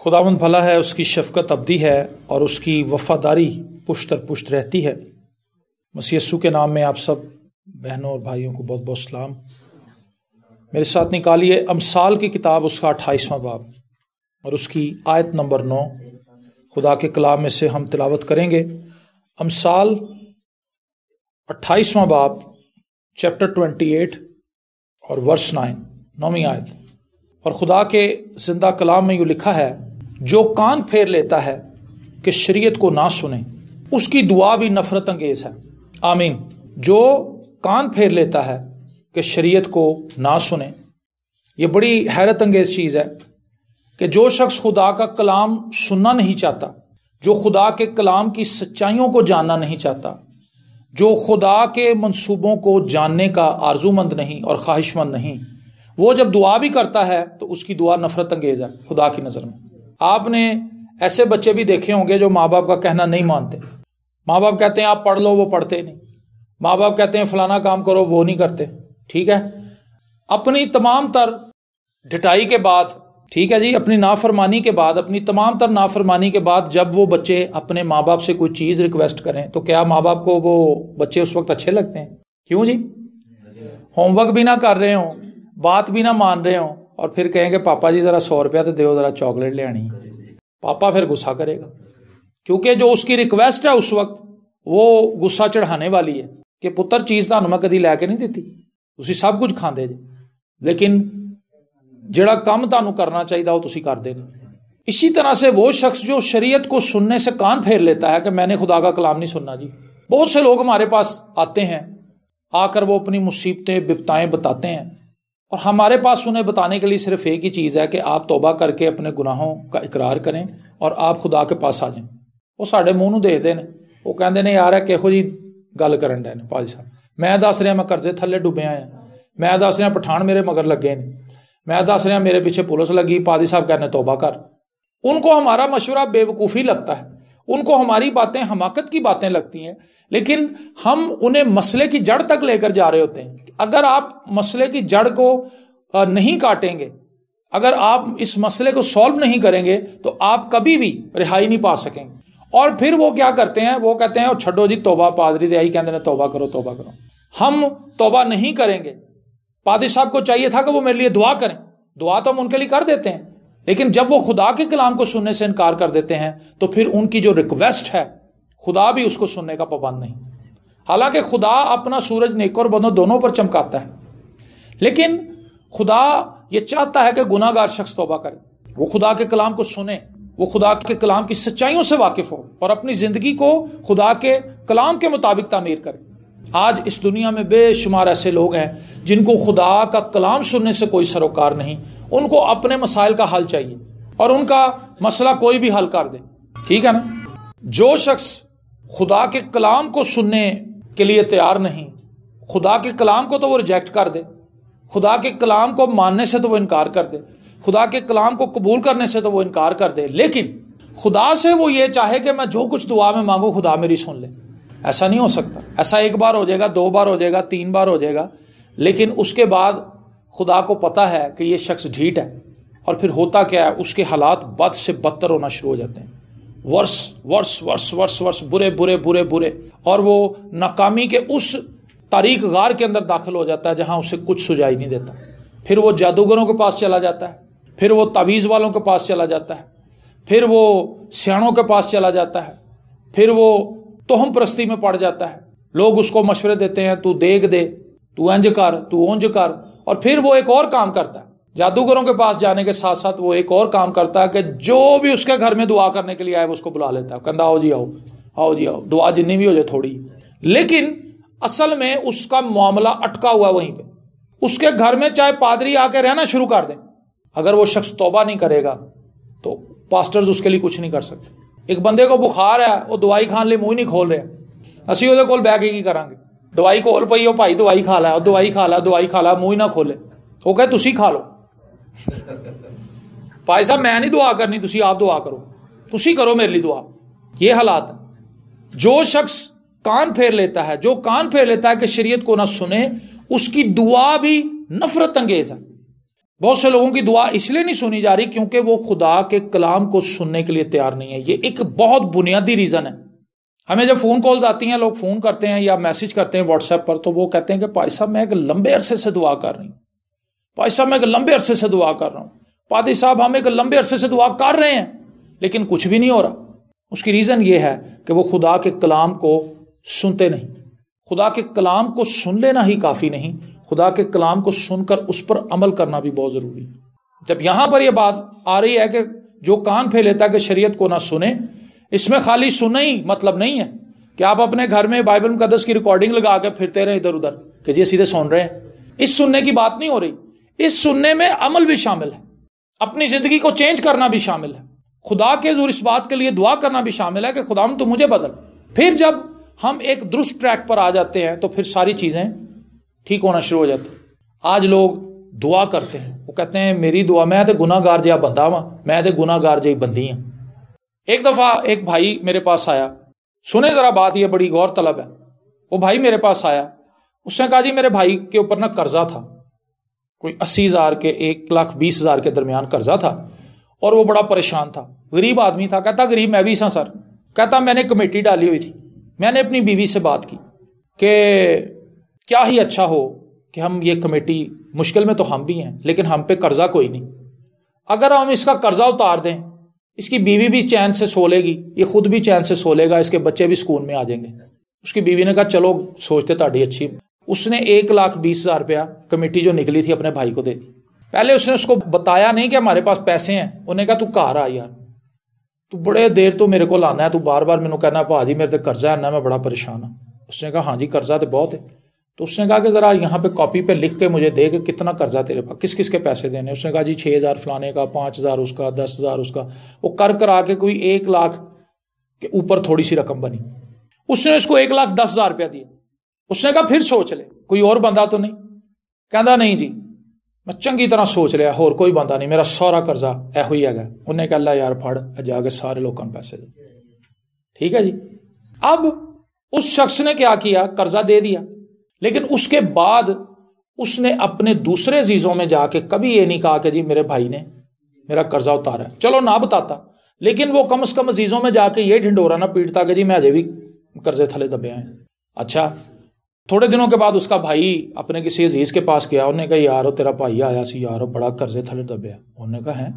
खुदावंद भला है, उसकी शफ़क़त अबदी है और उसकी वफ़ादारी पुश्त दर पुश्त रहती है। मसीह यस्सू के नाम में आप सब बहनों और भाइयों को बहुत बहुत सलाम। मेरे साथ निकालिए अमसाल की किताब, उसका 28वां बाब और उसकी आयत नंबर 9 खुदा के कलाम में से हम तिलावत करेंगे। अमसाल 28वां बाब चैप्टर 28 और वर्स 9, 9वीं आयत। और खुदा के जिंदा कलाम में यूँ लिखा है, जो कान फेर लेता है कि शरीयत को ना सुने, उसकी दुआ भी नफरत अंगेज है। आमीन। जो कान फेर लेता है कि शरीयत को ना सुने, ये बड़ी हैरत अंगेज चीज़ है कि जो शख्स खुदा का कलाम सुनना नहीं चाहता, जो खुदा के कलाम की सच्चाइयों को जानना नहीं चाहता, जो खुदा के मंसूबों को जानने का आरजूमंद नहीं और ख्वाहिशमंद नहीं, वो जब दुआ भी करता है तो उसकी दुआ नफरत अंगेज है खुदा की नज़र में। आपने ऐसे बच्चे भी देखे होंगे जो माँ बाप का कहना नहीं मानते। माँ बाप कहते हैं आप पढ़ लो, वो पढ़ते नहीं। माँ बाप कहते हैं फलाना काम करो, वो नहीं करते। ठीक है, अपनी तमाम तर ढिठाई के बाद, ठीक है जी, अपनी नाफरमानी के बाद, अपनी तमाम तर नाफरमानी के बाद जब वो बच्चे अपने माँ बाप से कोई चीज़ रिक्वेस्ट करें तो क्या माँ बाप को वो बच्चे उस वक्त अच्छे लगते हैं? क्यों जी? होमवर्क भी ना कर रहे हों, बात भी ना मान रहे हों, और फिर कहेंगे पापा जी ज़रा 100 रुपया तो दो, ज़रा चॉकलेट ले आनी। पापा फिर गुस्सा करेगा, क्योंकि जो उसकी रिक्वेस्ट है उस वक्त वो गुस्सा चढ़ाने वाली है कि पुत्र चीज़ तो मैं कदी लैके नहीं दी, तुसी सब कुछ खांदे जी, लेकिन जिहड़ा काम तुहानू करना चाहिए वो तुसी करदे नहीं। इसी तरह से वो शख्स जो शरीयत को सुनने से कान फेर लेता है कि मैंने खुदा का कलाम नहीं सुनना जी। बहुत से लोग हमारे पास आते हैं, आकर वो अपनी मुसीबतें बिपताएं बताते हैं, और हमारे पास उन्हें बताने के लिए सिर्फ एक ही चीज़ है कि आप तौबा करके अपने गुनाहों का इकरार करें और आप खुदा के पास आ जाएं। वो साढ़े मूँह नूं देखते हैं, वो कहते हैं यार किहो जी गल करन डे ने पाजी साहब, मैं दस रहा मैं कर्जे थले डुब्बिया आया, मैं दस रहा पठान मेरे मगर लगे ने, मैं दस रहा मेरे पीछे पुलिस लगी, पादी साहब कहने तौबा कर। उनको हमारा मशवरा बेवकूफ़ी लगता है, उनको हमारी बातें हमाकत की बातें लगती हैं, लेकिन हम उन्हें मसले की जड़ तक लेकर जा रहे होते हैं। अगर आप मसले की जड़ को नहीं काटेंगे, अगर आप इस मसले को सॉल्व नहीं करेंगे तो आप कभी भी रिहाई नहीं पा सकेंगे। और फिर वो क्या करते हैं, वो कहते हैं छड्डो जी तौबा, पादरी दे आई कहते हैं तौबा करो, तौबा करो। हम तौबा नहीं करेंगे। पादी साहब को चाहिए था कि वो मेरे लिए दुआ करें, दुआ तो हम उनके लिए कर देते हैं, लेकिन जब वो खुदा के कलाम को सुनने से इनकार कर देते हैं तो फिर उनकी जो रिक्वेस्ट है खुदा भी उसको सुनने का पाबंद नहीं। हालांकि खुदा अपना सूरज नेक और बदों दोनों पर चमकाता है, लेकिन खुदा ये चाहता है कि गुनाहगार शख्स तौबा करे, वो खुदा के कलाम को सुने, वो खुदा के कलाम की सच्चाइयों से वाकिफ हो और अपनी जिंदगी को खुदा के कलाम के मुताबिक तामीर करे। आज इस दुनिया में बेशुमार ऐसे लोग हैं जिनको खुदा का कलाम सुनने से कोई सरोकार नहीं, उनको अपने मसाइल का हल चाहिए और उनका मसला कोई भी हल कर दे। ठीक है ना? जो शख्स खुदा के कलाम को सुनने के लिए तैयार नहीं, खुदा के कलाम को तो वो रिजेक्ट कर दे, खुदा के कलाम को मानने से तो वो इनकार कर दे, खुदा के कलाम को कबूल करने से तो वो इनकार कर दे, लेकिन खुदा से वो ये चाहे कि मैं जो कुछ दुआ में मांगू खुदा मेरी सुन ले, ऐसा नहीं हो सकता। ऐसा एक बार हो जाएगा, 2 बार हो जाएगा, 3 बार हो जाएगा, लेकिन उसके बाद खुदा को पता है कि ये शख्स ढीठ है, और फिर होता क्या है, उसके हालात बद से बदतर होना शुरू हो जाते हैं। वर्ष वर्ष वर्ष वर्ष वर्ष बुरे बुरे बुरे बुरे, और वो नाकामी के उस तारीक गार के अंदर दाखिल हो जाता है जहां उसे कुछ सुझाई नहीं देता। फिर वो जादूगरों के पास चला जाता है, फिर वो तावीज़ वालों के पास चला जाता है, फिर वो सियाणों के पास चला जाता है, फिर वो तोहम परस्ती में पड़ जाता है। लोग उसको मशवरे देते हैं, तू देख दे, तू इंज कर, तू उंज कर, और फिर वो एक और काम करता है। जादूगरों के पास जाने के साथ साथ वो एक और काम करता है कि जो भी उसके घर में दुआ करने के लिए आए वो उसको बुला लेता है, कहता आओ जी आओ, आओ जी आओ, दुआ जितनी भी हो जाए थोड़ी। लेकिन असल में उसका मामला अटका हुआ वहीं पे। उसके घर में चाहे पादरी आके रहना शुरू कर दें, अगर वो शख्स तौबा नहीं करेगा तो पास्टर्स उसके लिए कुछ नहीं कर सकते। एक बंदे को बुखार है, वो दवाई खाने लिए मुंह नहीं खोल रहा, असी ਉਹਦੇ ਕੋਲ ਬਹਿ ਕੇ ਕੀ ਕਰਾਂਗੇ? दवाई खोल पई हो भाई, दवाई खा ला, दवाई खा ला, दवाई खा ला, मुंह ही ना खोले, वो कहे तुसी खा लो। भाई साहब मैं नहीं दुआ करनी, तुसी आप दुआ करो, तुसी करो मेरे लिए दुआ। ये हालात है। जो शख्स कान फेर लेता है, जो कान फेर लेता है कि शरीयत को ना सुने, उसकी दुआ भी नफरत अंगेज है, बहुत से लोगों की दुआ इसलिए नहीं सुनी जा रही क्योंकि वो खुदा के कलाम को सुनने के लिए तैयार नहीं है। ये एक बहुत बुनियादी रीजन है। हमें जब फोन कॉल्स आती हैं, लोग फोन करते हैं या मैसेज करते हैं व्हाट्सएप पर, तो वो कहते हैं कि भाई साहब मैं एक लंबे अरसे से दुआ कर रही हूँ, भाई साहब मैं एक लंबे अरसे से दुआ कर रहा हूँ, पादी साहब हम एक लंबे अरसे से दुआ कर रहे हैं लेकिन कुछ भी नहीं हो रहा। उसकी रीजन ये है कि वो खुदा के कलाम को सुनते नहीं। खुदा के कलाम को सुन लेना ही काफी नहीं, खुदा के कलाम को सुनकर उस पर अमल करना भी बहुत जरूरी है। जब यहां पर यह बात आ रही है कि जो कान फैलेता है कि शरीयत को ना सुने, इसमें खाली सुना ही मतलब नहीं है कि आप अपने घर में बाइबल मुकद्दस की रिकॉर्डिंग लगा के फिरते रहे इधर उधर कि जी सीधे सुन रहे हैं। इस सुनने की बात नहीं हो रही। इस सुनने में अमल भी शामिल है, अपनी जिंदगी को चेंज करना भी शामिल है, खुदा के हुजूर इस बात के लिए दुआ करना भी शामिल है कि खुदा तू मुझे बदल। फिर जब हम एक दुरुस्त ट्रैक पर आ जाते हैं तो फिर सारी चीजें ठीक होना शुरू हो जाती है। आज लोग दुआ करते हैं, वो कहते हैं मेरी दुआ, मैं तो गुनाहगार जिहा बंदा वां, मैं तो गुनाहगार जी बंदी हां। एक दफा एक भाई मेरे पास आया, सुने जरा बात, ये बड़ी गौर तलब है। वो भाई मेरे पास आया, उसने कहा जी मेरे भाई के ऊपर ना कर्जा था, कोई 80,000 के 1,20,000 के दरमियान कर्जा था और वो बड़ा परेशान था, गरीब आदमी था। कहता गरीब मैं भी सा सर। कहता मैंने कमेटी डाली हुई थी, मैंने अपनी बीवी से बात की कि क्या ही अच्छा हो कि हम ये कमेटी, मुश्किल में तो हम भी हैं लेकिन हम पे कर्जा कोई नहीं, अगर हम इसका कर्जा उतार दें, इसकी बीवी भी चैन से सो लेगी, ये खुद भी चैन से सो लेगा, इसके बच्चे भी सुकून में आ जाएंगे। उसकी बीवी ने कहा चलो सोचते ताड़ी अच्छी। उसने 1,20,000 रुपया कमेटी जो निकली थी अपने भाई को दे दी। पहले उसने उसको बताया नहीं कि हमारे पास पैसे हैं, उन्हें कहा तू घर आ यार, तू बड़े देर तो मेरे को लाना है, तू बार बार मैंने कहना भाजी मेरे तो कर्जा है ना, मैं बड़ा परेशान हूं। उसने कहा हाँ जी कर्जा तो बहुत है। तो उसने कहा कि जरा यहाँ पे कॉपी पे लिख के मुझे दे कि कितना कर्जा तेरे पास, किस किस के पैसे देने। उसने कहा जी 6,000 फलाने का, 5,000 उसका, 10,000 उसका। वो कर करा के कोई 1 लाख के ऊपर थोड़ी सी रकम बनी। उसने उसको 1,10,000 रुपया दिया। उसने कहा फिर सोच ले कोई और बंदा तो नहीं। कहता नहीं जी मैं चंगी तरह सोच लिया, होर कोई बंदा नहीं, मेरा सारा कर्जा एहो ही है। उन्हें कहा ला यार फड़ जाके सारे लोगों को पैसे दे। ठीक है जी। अब उस शख्स ने क्या किया, कर्जा दे दिया, लेकिन उसके बाद उसने अपने दूसरे अजीजों में जाके कभी ये नहीं कहा कि जी मेरे भाई ने मेरा कर्जा उतारा है। चलो ना बताता, लेकिन वो कम से कम अजीजों में जाके ये ढिंडोरा ना पीटता कि जी मैं अजय भी कर्जे थले दबे हैं। अच्छा, थोड़े दिनों के बाद उसका भाई अपने किसी अजीज के पास गया, उन्होंने कहा यार तेरा भाई आया सी यार बड़ा कर्जे थले दबे है। उन्होंने कहा है,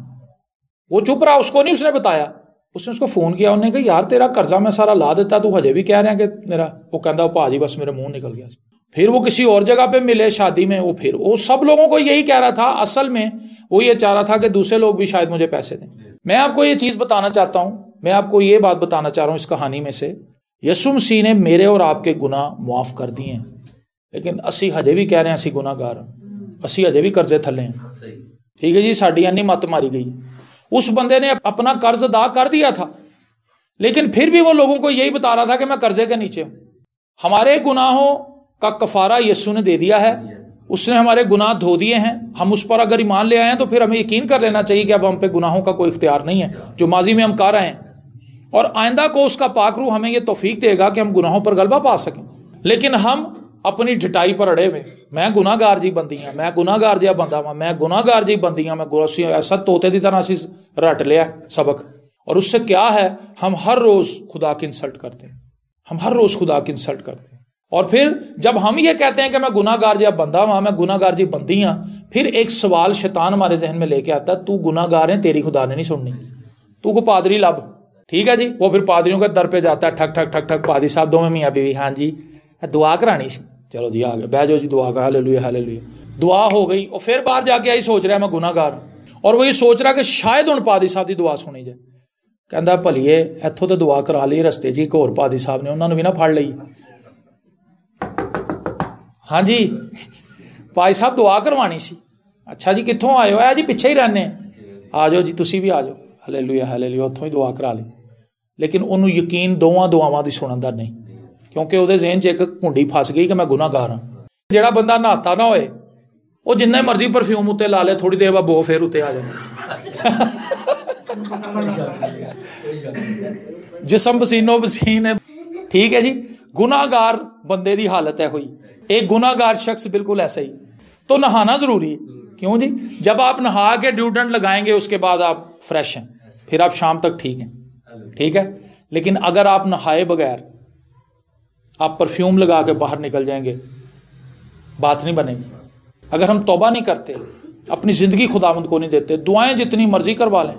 वो चुप रहा, उसको नहीं उसने बताया। उसने उसको फोन किया, उन्होंने कहा यार तेरा कर्जा मैं सारा ला देता, तू हजे भी कह रहा है कि मेरा। वो कहता भाजी बस मेरे मुंह निकल गया। फिर वो किसी और जगह पे मिले शादी में, फिर वो सब लोगों को यही कह रहा था, असल में वो ये चाह रहा था कि दूसरे लोग भी शायद मुझे पैसे दें। मैं आपको ये चीज बताना चाहता हूं, मैं आपको ये बात बताना चाह रहा हूं इस कहानी में से, यीशु मसीह ने मेरे और आपके गुनाह माफ कर दिए हैं, लेकिन असी हजे भी कह रहे हैं असी गुनाहगार, असी हजे भी कर्जे थले हैं। ठीक है जी, साड़ी अन्नी मत मारी गई। उस बंदे ने अपना कर्ज अदा कर दिया था, लेकिन फिर भी वो लोगों को यही बता रहा था कि मैं कर्जे के नीचे हूं। हमारे गुनाहों का कफारा यीशु ने दे दिया है, उसने हमारे गुनाह धो दिए हैं। हम उस पर अगर ईमान ले आए हैं तो फिर हमें यकीन कर लेना चाहिए कि अब हम पे गुनाहों का कोई इख्तियार नहीं है जो माजी में हम कर रहे हैं, और आइंदा को उसका पाक रूह हमें यह तौफीक देगा कि हम गुनाहों पर गलबा पा सकें। लेकिन हम अपनी ढिटाई पर अड़े हुए, मैं गुनाहगार जी बंदी हाँ, मैं गुनाहगार जिहा बंदा वा, मैं गुनाहगार जी बंदी हाँ, मैं ऐसा तोते की तरह असी रट लिया सबक। और उससे क्या है, हम हर रोज खुदा की इंसल्ट करते हैं, हम हर रोज खुदा की इंसल्ट करते हैं। और फिर जब हम ये कहते हैं कि मैं गुनाहगार जिहा बंदा हाँ, मैं गुनाहगार जी बंदी हाँ, फिर एक सवाल शैतान हमारे जहन में लेके आता है, तू गुनाहगार है, तेरी खुदा ने नहीं सुननी, तू को पादरी लब। ठीक है जी, वो फिर पादरियों के दर पे जाता है, ठक ठक ठक ठक, पादरी साहब दो में मियाँ बीवी, हाँ जी दुआ करानी सी, चलो जी आ गए, बह जाओ जी दुआ का, हालेलुया हालेलुया, दुआ हो गई। और फिर बाहर जाके आई सोच रहा है मैं गुनाहगार, और वो ये सोच रहा कि शायद हुण पादरी साहब की दुआ सुनी जाए। कहता भलीए इत्थों तो दुआ करा ली, रस्ते जी एक होर पादरी साहब ने, उन्होंने भी ना फड़ ली। हाँ जी भाई साहब दुआ करवानी सी। अच्छा जी कित्थों आए हो? जी पिछे ही रहने, आ जाओ जी तुसी भी आ जाओ, हालेलुया हालेलुया, उत्थों ही दुआ करा ली। लेकिन उन्होंने यकीन दोवां दुआवां दी सुनन दा नहीं, क्योंकि ਉਹਦੇ ज़हन 'ਚ एक घुंडी फस गई कि मैं गुनाहगार हाँ। ਜਿਹੜਾ ਬੰਦਾ ਨਹਾਤਾ ਨਾ ਹੋਏ ਉਹ ਜਿੰਨੇ ਮਰਜ਼ੀ परफ्यूम उत्ते ला ले, थोड़ी देर बाद बो फिर उत्ते आ जाए, जिसम पसीनो पसीन है। ठीक है जी, गुनाहगार बंदे की हालत है हुई, एक गुनाहगार शख्स बिल्कुल ऐसा ही। तो नहाना जरूरी है, क्यों जी? जब आप नहा के डिओड्रेंट लगाएंगे उसके बाद आप फ्रेश हैं, फिर आप शाम तक ठीक हैं, ठीक है। लेकिन अगर आप नहाए बगैर आप परफ्यूम लगा के बाहर निकल जाएंगे, बात नहीं बनेगी। अगर हम तौबा नहीं करते, अपनी ज़िंदगी खुदावंद को नहीं देते, दुआएं जितनी मर्जी करवा लें,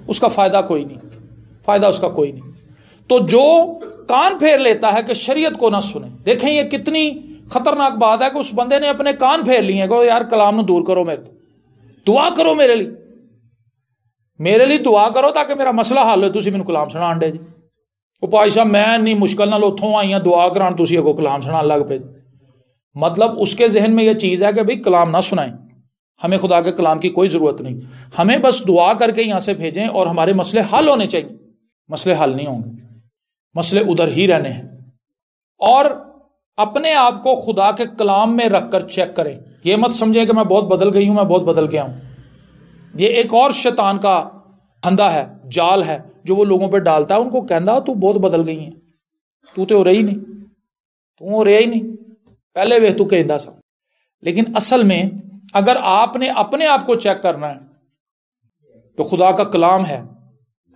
उसका फ़ायदा कोई नहीं, फ़ायदा उसका कोई नहीं। तो जो कान फेर लेता है कि शरीयत को ना सुने, देखें ये कितनी खतरनाक बात है कि उस बंदे ने अपने कान फेर लिए, को यार कलाम ਨੂੰ दूर करो, मेरे तो दुआ करो, मेरे लिए दुआ करो ताकि मेरा मसला हल हो। तुसीं मैनूं कलाम सुणाण दे जी, ਉਹ ਭਾਈ साहब मैं इन्नी मुश्किल नाल उत्थों आई हाँ दुआ करान, तुसीं अगों कलाम सुनान लग पे। मतलब उसके जहन में यह चीज़ है कि भाई कलाम ना सुनाएं, हमें खुदा के कलाम की कोई ज़रूरत नहीं, हमें बस दुआ करके यहाँ से भेजें और हमारे मसले हल होने चाहिए। मसले हल नहीं होंगे, मसले उधर ही रहने हैं। और अपने आप को खुदा के कलाम में रख कर चेक करें। यह मत समझें कि मैं बहुत बदल गई हूँ, मैं बहुत बदल गया हूँ। ये एक और शैतान का फंदा है, जाल है जो वो लोगों पे डालता है। उनको कहता तू बहुत बदल गई है, तू तो हो रही नहीं, तू हो रहा ही नहीं, पहले वे तू कहता सा। लेकिन असल में अगर आपने अपने आप को चेक करना है तो खुदा का कलाम है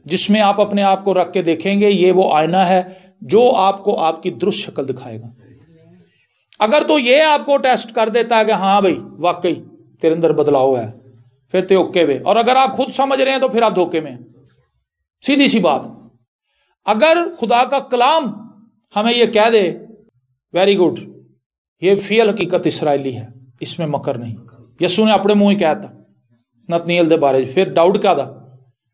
जिसमें आप अपने आप को रख के देखेंगे। ये वो आईना है जो आपको आपकी दुरुस्त शक्ल दिखाएगा। अगर तो ये आपको टेस्ट कर देता है कि हाँ भाई वाकई तेरे अंदर बदलाव है, फिर ते ओके वे। और अगर आप खुद समझ रहे हैं तो फिर आप धोखे में हैं। सीधी सी बात। अगर खुदा का कलाम हमें यह कह दे वेरी गुड, ये फियल हकीकत इसराइली है, इसमें मकर नहीं। यसू ने अपने मुंह ही कहता नतनीएल के बारे, फिर डाउट क्या था?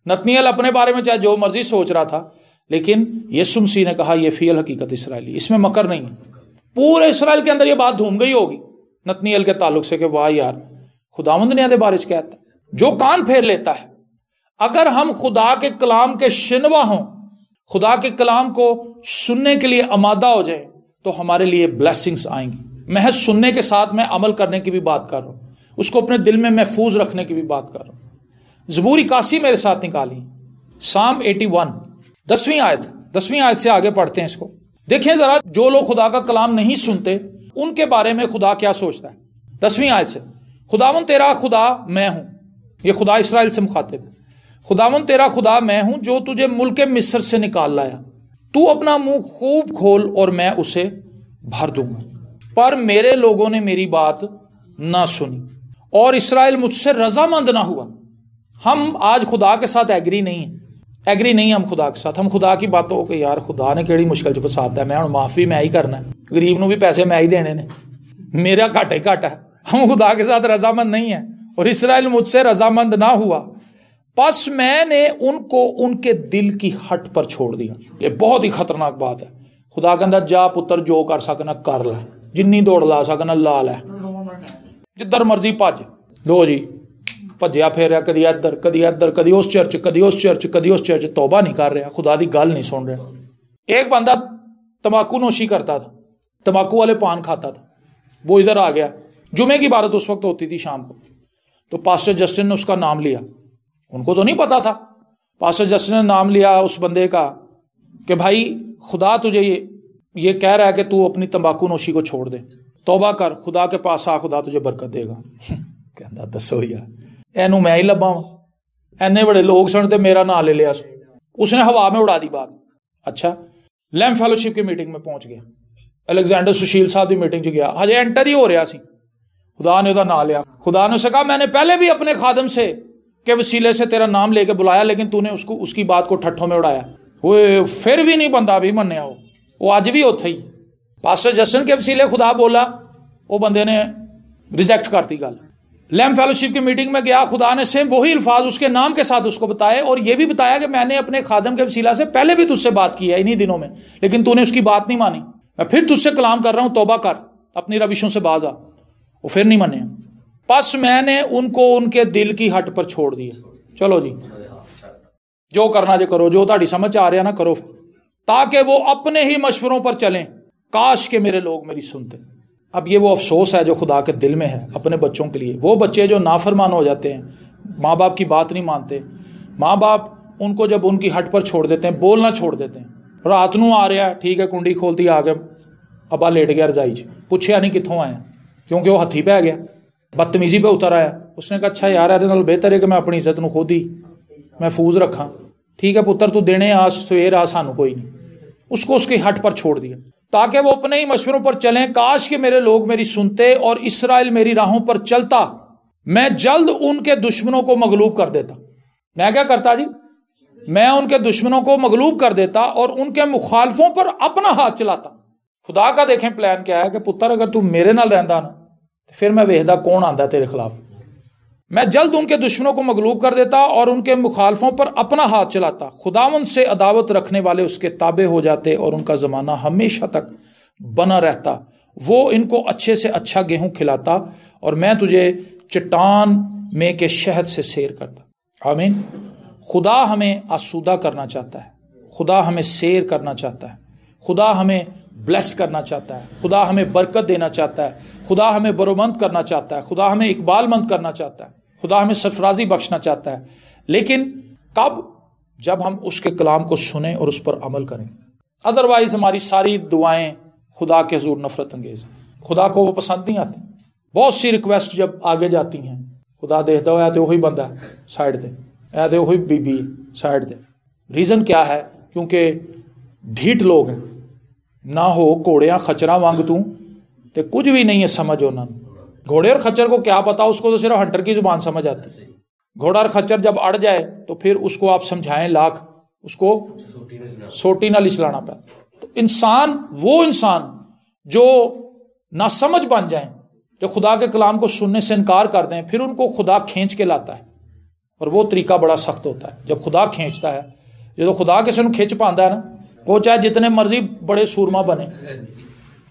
नतनीएल अपने बारे में चाहे जो मर्जी सोच रहा था, लेकिन यीशु मसीह ने कहा यह फियल हकीकत इसराइली, इसमें मकर नहीं है। पूरे इसराइल के अंदर यह बात धूम गई होगी नतनीएल के ताल्लुक से कि वाह यार खुदावंद ने बारे में कहता। जो कान फेर लेता है, अगर हम खुदा के कलाम के शिनवा हों, खुदा के कलाम को सुनने के लिए आमादा हो जाए, तो हमारे लिए ब्लेसिंग्स आएंगी। महज सुनने के साथ मैं अमल करने की भी बात कर रहा हूं, उसको अपने दिल में महफूज रखने की भी बात कर रहा हूं। ज़बूर 81 मेरे साथ निकाली, साम 81 10वीं आयत से आगे पढ़ते हैं इसको। देखें जरा, जो लोग खुदा का कलाम नहीं सुनते उनके बारे में खुदा क्या सोचता है। 10वीं आयत से, खुदावन तेरा खुदा मैं हूं। यह खुदा इसराइल से मुखातिब। खुदावन तेरा खुदा मैं हूं जो तुझे मुल्क मिस्र से निकाल लाया। तू अपना मुंह खूब खोल और मैं उसे भर दूंगा। पर मेरे लोगों ने मेरी बात ना सुनी और इसराइल मुझसे रजामंद ना हुआ। हम आज खुदा के साथ एग्री नहीं हम खुदा के साथ। हम खुदा की बातों को यार खुदा ने केड़ी मुश्किल च फसाता है, मैं हम माफी मैं ही करना है, गरीब नूं भी पैसे मैं ही देने ने, मेरा घाटा ही घाटा है। हम खुदा के साथ रजामंद नहीं है और इसराइल मुझसे रजामंद ना हुआ, बस मैंने उनको उनके दिल की हट पर छोड़ दिया। ये बहुत ही खतरनाक बात है। खुदा कहता जा पुत्र जो कर सकना कर लै, जिन्नी दौड़ ला सकना ला लै, जिधर मर्जी भज लो जी। भज्या फेरिया कदी इधर कदी इधर, कदी उस चर्च कदी उस चर्च कदी उस चर्च, तौबा नहीं कर रहा, खुदा की गल नहीं सुन रहा। एक बंदा तंबाकू नोशी करता था, तंबाकू वाले पान खाता था, वो इधर आ गया। जुमे की इबादत उस वक्त होती थी शाम को, तो पास्टर जस्टिन ने उसका नाम लिया। उनको तो नहीं पता था, पास्टर जस्टिन ने नाम लिया उस बंदे का कि भाई खुदा तुझे ये कह रहा है कि तू अपनी तंबाकू नोशी को छोड़ दे, तौबा कर, खुदा के पास आ, खुदा तुझे बरकत देगा। कहता दसो यार एनू मैं ही लब्बा वा, एने बड़े लोग सन ते मेरा नाम ले लिया। उसने हवा में उड़ा दी बात। अच्छा, लैम्प फेलोशिप की मीटिंग में पहुंच गया, अलेक्जेंडर सुशील साहब की मीटिंग च गया, हजे एंटर ही हो रहा सी, खुदा ने उसका नाम लिया। खुदा ने उसे कहा मैंने पहले भी अपने खादम से के वसीले से तेरा नाम लेके बुलाया, लेकिन तूने उसकी बात को ठट्ठों में उड़ाया। वो फिर भी नहीं बंदा भी मन्या, वो अज भी उत्थे ही। पास्टर जस्टिन के वसीले खुदा बोला, वो बंदे ने रिजेक्ट करती गल। लैम्प फेलोशिप की मीटिंग में गया, खुदा ने सेम वही अल्फाज उसके नाम के साथ उसको बताए और यह भी बताया कि मैंने अपने खादम के वसीला से पहले भी तुझसे बात की है इन्हीं दिनों में, लेकिन तूने उसकी बात नहीं मानी। मैं फिर तुझसे कलाम कर रहा हूं, तौबा कर, अपनी रविशों से बाज आ। वो फिर नहीं माने, बस मैंने उनको उनके दिल की हट पर छोड़ दिया। चलो जी, जो करना जो करो, जो ताड़ी समझ आ रहा ना करो, ताकि वो अपने ही मशवरों पर चलें। काश के मेरे लोग मेरी सुनते। अब ये वो अफसोस है जो खुदा के दिल में है अपने बच्चों के लिए। वो बच्चे जो नाफरमान हो जाते हैं, माँ बाप की बात नहीं मानते, माँ बाप उनको जब उनकी हट पर छोड़ देते हैं, बोलना छोड़ देते हैं। रात नूं आ रहा, ठीक है, कुंडी खोलती, आ गया, अब्बा लेट गया रजाई च, पूछया नहीं कित्थों आया, क्योंकि वो हथी पै गया, बदतमीजी पे उतर आया, उसने कहा अच्छा यार ਇਹਦੇ ਨਾਲ ਬਿਹਤਰ ਹੈ ਕਿ ਮੈਂ ਆਪਣੀ ਇੱਜ਼ਤ ਨੂੰ ਖੁਦ ਹੀ महफूज रखा। ठीक है पुत्र तू देने आ सवेर आ सानू कोई नहीं। उसको उसके हट पर छोड़ दिया ताकि वो अपने ही मशवरों पर चलें। काश कि मेरे लोग मेरी सुनते और इस्राएल मेरी राहों पर चलता, मैं जल्द उनके दुश्मनों को मगलूब कर देता। मैं क्या करता जी? मैं उनके दुश्मनों को मगलूब कर देता और उनके मुखालफों पर अपना हाथ चलाता। खुदा का देखें प्लान क्या है कि पुत्र अगर तू मेरे नाल रहंदा ना तो फिर मैं वेखदा कौन आंदा तेरे खिलाफ। मैं जल्द उनके दुश्मनों को मगलूब कर देता और उनके मुखालफों पर अपना हाथ चलाता। खुदावंद से अदावत रखने वाले उसके ताबे हो जाते और उनका ज़माना हमेशा तक बना रहता। वो इनको अच्छे से अच्छा गेहूं खिलाता और मैं तुझे चट्टान में के शहद से सैर करता। आमीन। खुदा हमें आसूदा करना चाहता है, खुदा हमें सैर करना चाहता है, खुदा हमें ब्लेस करना चाहता है, खुदा हमें बरकत देना चाहता है, खुदा हमें बरोमंद करना चाहता है, खुदा हमें इकबालमंद करना चाहता है, खुदा हमें सरफराजी बख्शना चाहता है। लेकिन कब? जब हम उसके कलाम को सुने और उस पर अमल करें। अदरवाइज हमारी सारी दुआएं खुदा के हुजूर नफरत अंगेज हैं, खुदा को वो पसंद नहीं आती। बहुत सी रिक्वेस्ट जब आगे जाती हैं खुदा देखता हो तो वही बंदा साइड दे, ऐ तो वही बीबी साइड दे। रीज़न क्या है? क्योंकि ढीठ लोग हैं। ना हो घोड़ियां खच्चरां वांग तू ते कुछ भी नहीं है समझ उन्होंने। घोड़े और खच्चर को क्या पता, उसको तो सिर्फ हंटर की जुबान समझ आती है। घोड़ा और खच्चर जब अड़ जाए तो फिर उसको आप समझाएं लाख, उसको सोटी ना चलाना पाए। तो इंसान, वो इंसान जो ना समझ बन जाए, जो खुदा के कलाम को सुनने से इनकार कर दें, फिर उनको खुदा खींच के लाता है। और वो तरीका बड़ा सख्त होता है जब खुदा खींचता है। जो खुदा किसी को खिंच पाता है ना, वो चाहे जितने मर्जी बड़े सूरमा बने,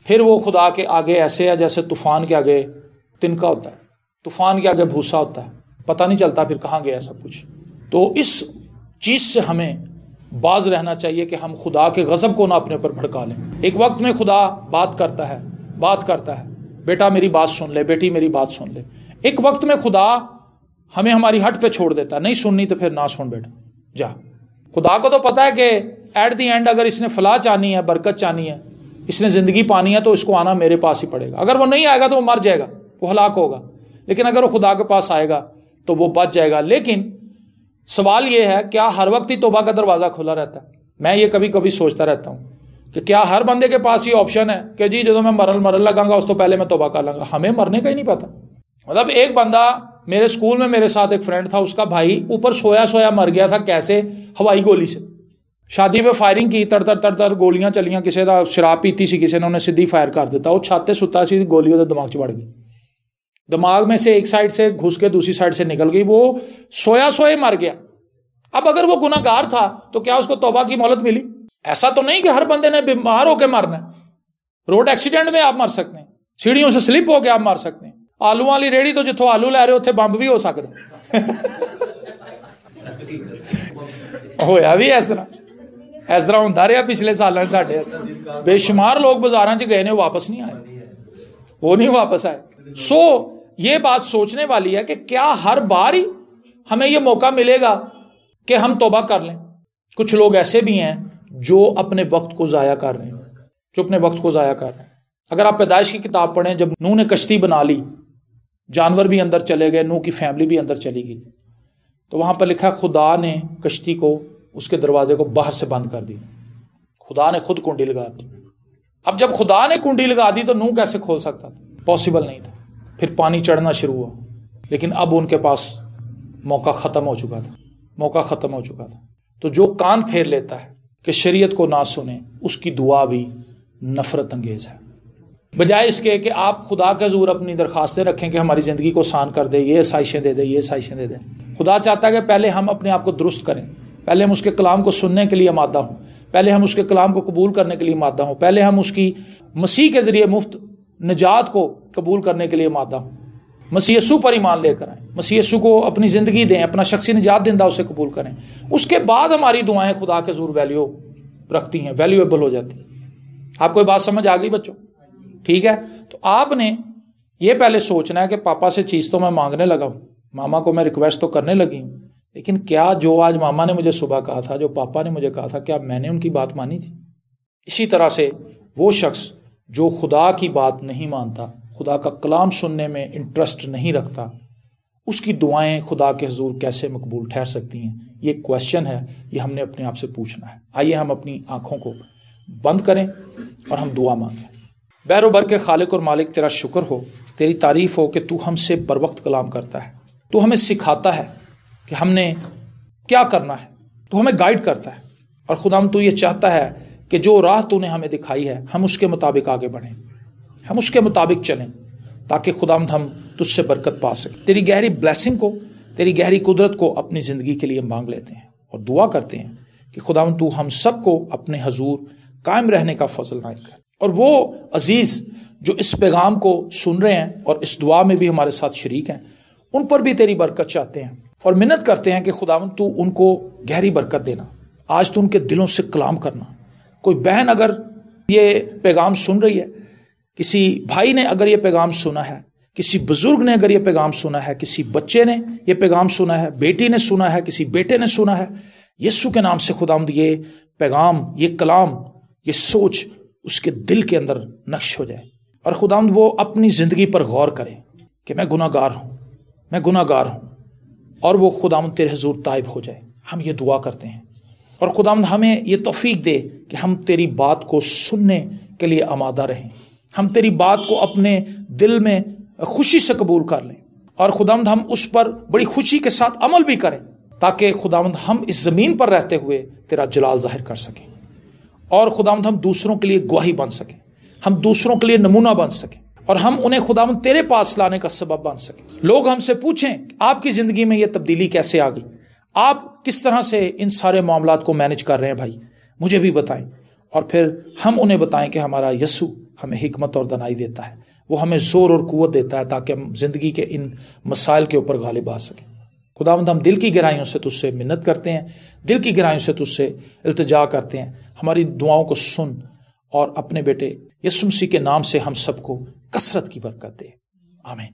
फिर वो खुदा के आगे ऐसे है जैसे तूफान के आगे तिनका होता है, तूफान के आगे भूसा होता है, पता नहीं चलता फिर कहाँ गया सब कुछ। तो इस चीज़ से हमें बाज रहना चाहिए कि हम खुदा के गज़ब को ना अपने ऊपर भड़का लें। एक वक्त में खुदा बात करता है, बेटा मेरी बात सुन ले, बेटी मेरी बात सुन ले। एक वक्त में खुदा हमें हमारी हट पे छोड़ देता, नहीं सुननी तो फिर ना सुन बेटा, जा। खुदा को तो पता है कि एट दी एंड अगर इसने फलाह चाहनी है, बरकत चाहनी है, इसने ज़िंदगी पानी है, तो इसको आना मेरे पास ही पड़ेगा। अगर वो नहीं आएगा तो वो मर जाएगा, वो हलाक होगा। लेकिन अगर वो खुदा के पास आएगा तो वो बच जाएगा। लेकिन सवाल ये है, क्या हर वक्त ही तौबा का दरवाज़ा खुला रहता है? मैं ये कभी कभी सोचता रहता हूँ कि क्या हर बंदे के पास ये ऑप्शन है कि जी जो मैं मरन लगाऊंगा उस तो पहले मैं तौबा कर लूँगा। हमें मरने का ही नहीं पता। मतलब एक बंदा मेरे स्कूल में, मेरे साथ एक फ्रेंड था, उसका भाई ऊपर सोया मर गया था। कैसे? हवाई गोली से। शादी पे फायरिंग की, तड़ गोलियां चलियां, किसी का शराब पीती सी, किसी ने उन्हें सीधी फायर कर दिता। वो छाते सुता सी, गोली उसके दिमाग च बढ़ गई, दिमाग में से एक साइड से घुस के दूसरी साइड से निकल गई। वो सोया मर गया। अब अगर वो गुनाहगार था तो क्या उसको तौबा की मोहलत मिली? ऐसा तो नहीं कि हर बंदे ने बीमार होकर मरना है। रोड एक्सीडेंट में आप मर सकते हैं, सीढ़ियों से स्लिप होकर आप मर सकते हैं। आलू वाली रेड़ी तो जिथों आलू लै रहे उत्थे बंब भी हो सकता। होया भी इस तरह होंदा रहा पिछले सालों में। साडे बेशुमार लोग बाजारां च गए ने, वापस नहीं आए, वो नहीं वापस आए। सो ये बात सोचने वाली है कि क्या हर बार ही हमें ये मौका मिलेगा कि हम तौबा कर लें? कुछ लोग ऐसे भी हैं जो अपने वक्त को ज़ाया कर रहे हैं, अगर आप पैदाइश की किताब पढ़ें, जब नूह ने कश्ती बना ली, जानवर भी अंदर चले गए, नूह की फैमिली भी अंदर चली गई, तो वहां पर लिखा खुदा ने कश्ती को, उसके दरवाजे को बाहर से बंद कर दिया। खुदा ने खुद कुंडी लगा दी। अब जब खुदा ने कुंडी लगा दी तो नूह कैसे खोल सकता था? पॉसिबल नहीं था। फिर पानी चढ़ना शुरू हुआ, लेकिन अब उनके पास मौका ख़त्म हो चुका था। तो जो कान फेर लेता है कि शरीयत को ना सुने, उसकी दुआ भी नफरत अंगेज है। बजाय इसके कि आप खुदा के हुजूर अपनी दरखास्तें रखें कि हमारी ज़िंदगी को आसान कर दे, ये आसाइशें दे दे। खुदा चाहता है कि पहले हम अपने आप को दुरुस्त करें, पहले हम उसके कलाम को सुनने के लिए मादा हों, पहले हम उसके कलाम को कबूल करने के लिए मादा हों, पहले हम उसकी मसीह के ज़रिए मुफ्त निजात को कबूल करने के लिए मादा हों, मसीह यीशु पर ईमान लेकर आएँ, मसीह यीशु को अपनी ज़िंदगी दें, अपना शख्सी निजात देंदा उसे कबूल करें। उसके बाद हमारी दुआएं खुदा के हुजूर वैल्यू रखती हैं, वैल्यूएबल हो जाती हैं। आपको ये बात समझ आ गई बच्चों? ठीक है। तो आपने ये पहले सोचना है कि पापा से चीज़ तो मैं मांगने लगा हूँ, मामा को मैं रिक्वेस्ट तो करने लगी हूँ, लेकिन क्या जो आज मामा ने मुझे सुबह कहा था, जो पापा ने मुझे कहा था, क्या मैंने उनकी बात मानी थी? इसी तरह से वो शख्स जो खुदा की बात नहीं मानता, खुदा का कलाम सुनने में इंटरेस्ट नहीं रखता, उसकी दुआएं खुदा के हुजूर कैसे मकबूल ठहर सकती हैं? ये क्वेश्चन है, ये हमने अपने आप से पूछना है। आइए हम अपनी आंखों को बंद करें और हम दुआ मांगें। बैरोबर के खालिक और मालिक, तेरा शुक्र हो, तेरी तारीफ हो कि तू हमसे बर वक्त कलाम करता है। तू हमें सिखाता है कि हमने क्या करना है, तू हमें गाइड करता है। और खुदाम तू ये चाहता है कि जो राह तूने हमें दिखाई है हम उसके मुताबिक आगे बढ़ें, हम उसके मुताबिक चलें, ताकि खुदाम हम तुझसे बरकत पा सकें। तेरी गहरी ब्लेसिंग को, तेरी गहरी कुदरत को अपनी ज़िंदगी के लिए मांग लेते हैं और दुआ करते हैं कि खुदाम तू हम सबको अपने हजूर कायम रहने का फजल नायत कर। और वो अजीज़ जो इस पैगाम को सुन रहे हैं और इस दुआ में भी हमारे साथ शरीक हैं, उन पर भी तेरी बरकत चाहते हैं और मिन्नत करते हैं कि खुदावंद तू उनको गहरी बरकत देना। आज तो उनके दिलों से कलाम करना। कोई बहन अगर ये पैगाम सुन रही है, किसी भाई ने अगर ये पैगाम सुना है, किसी बुजुर्ग ने अगर ये पैगाम सुना है, किसी बच्चे ने ये पैगाम सुना है, बेटी ने सुना है, किसी बेटे ने सुना है, यीशु के नाम से खुदावंद ये पैगाम, ये कलाम, ये सोच उसके दिल के अंदर नक्श हो जाए और खुदावंद वो अपनी ज़िंदगी पर गौर करे कि मैं गुनाहगार हूँ, मैं गुनाहगार हूँ, और वो खुदावंद तेरे हुजूर ताइब हो जाए। हम ये दुआ करते हैं और खुदावंद हमें ये तौफीक दे कि हम तेरी बात को सुनने के लिए आमादा रहें, हम तेरी बात को अपने दिल में खुशी से कबूल कर लें और खुदावंद हम उस पर बड़ी खुशी के साथ अमल भी करें, ताकि खुदावंद हम इस ज़मीन पर रहते हुए तेरा जलाल जाहिर कर सकें और खुदावंद हम दूसरों के लिए गवाही बन सकें, हम दूसरों के लिए नमूना बन सकें और हम उन्हें खुदावंद तेरे पास लाने का सबब बन सकें। लोग हमसे पूछें आपकी ज़िंदगी में ये तब्दीली कैसे आ गई, आप किस तरह से इन सारे मामलात को मैनेज कर रहे हैं, भाई मुझे भी बताएं। और फिर हम उन्हें बताएं कि हमारा यीशु हमें हिकमत और दनाई देता है, वो हमें ज़ोर और कुव्वत देता है ताकि हम ज़िंदगी के इन मसाइल के ऊपर गालिब आ सकें। खुदावंद हम दिल की गहराइयों से तुझसे मिन्नत करते हैं, दिल की गहराइयों से तुझसे इल्तिजा करते हैं, हमारी दुआओं को सुन और अपने बेटे यीशु मसीह के नाम से हम सबको कसरत की बरकत दे। आमीन।